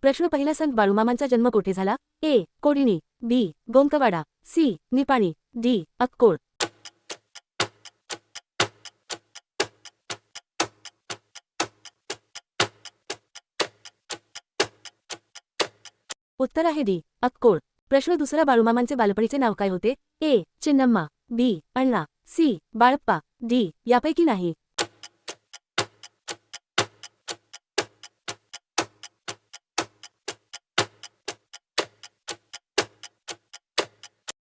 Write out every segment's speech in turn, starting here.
प्रश्न पहिला, संत बाळूमामांचा जन्म कोठे झाला? ए. कोडिणी, बी. गोमकवाडा, सी. निपाणी, डी. अक्कोळ. उत्तर आहे डी. अक्कोळ. प्रश्न दुसरा, बाळूमामांचे बालपणीचे नाव काय होते? ए. चिन्नम्मा, बी. अण्णा, सी. बाळप्पा, डी. यापैकी नाही.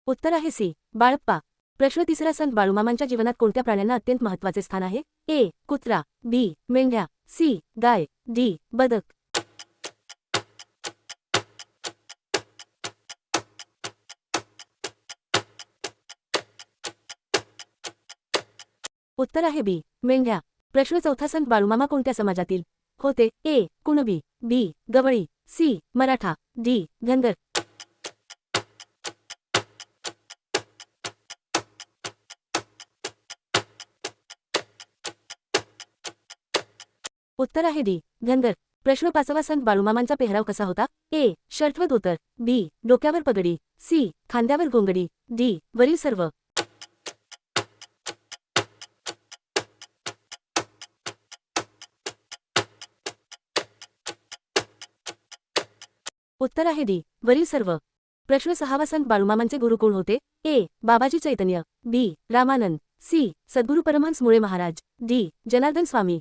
उत्तर आहे सी. बाळप्पा. प्रश्न तिसरा, संत बाळूमामांच्या जीवनात कोणत्या प्राण्यांना अत्यंत महत्त्वाचे स्थान आहे? ए. कुत्रा, बी. मेंढ्या, सी. गाय, डी. बदक. उत्तर आहे बी. मेंढ्या. प्रश्न चौथा, संत बाळूमामा कोणत्या समाजातील होते? ए. कुणबी, बी. गवळी, सी. मराठा, डी. धनगर. उत्तर आहे डी. धनगर. प्रश्न पाचवा, संत बाळूमामांचा पेहराव कसा होता? ए. शर्ट व धोतर, बी. डोक्यावर पगडी, सी. खांद्यावर घोंगडी, डी. वरील सर्व. उत्तर आहे डी. वरील सर्व. प्रश्न सहावा, संत बाळूमामांचे गुरु कोण होते? ए. बाबाजी चैतन्य, बी. रामानंद, सी. सद्गुरू परमहंस मुळे महाराज, डी. जनार्दन स्वामी.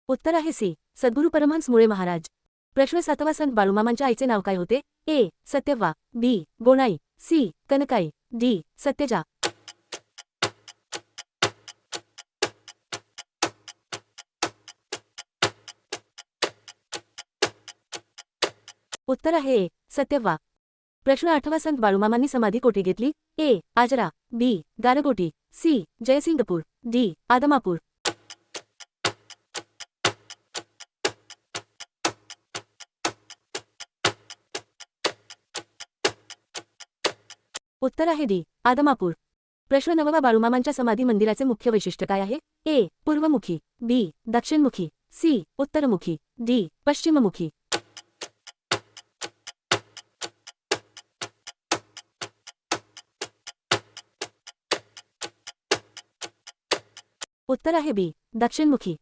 उत्तर आहे सी. सद्गुरू परमहंस मुळे महाराज. प्रश्न सातवा, संत बाळूमामांच्या आईचे नाव काय होते? ए. सत्यव्वा, बी. गोणाई, सी. कनकाई, डी. सत्यजा. उत्तर आहे ए. सत्यव्वा. प्रश्न आठवा, संत बाळूमामांनी समाधी कोठे घेतली? ए. आजरा, बी. गारगोटी, सी. जयसिंगपूर, डी. आदमापूर. उत्तर आहे डी. आदमापूर. प्रश्न नववा, बाळूमामांच्या समाधी मंदिराचे मुख्य वैशिष्ट्य काय आहे? ए. पूर्वमुखी, बी. दक्षिणमुखी, सी. उत्तरमुखी, डी. पश्चिममुखी. उत्तर आहे बी. दक्षिणमुखी.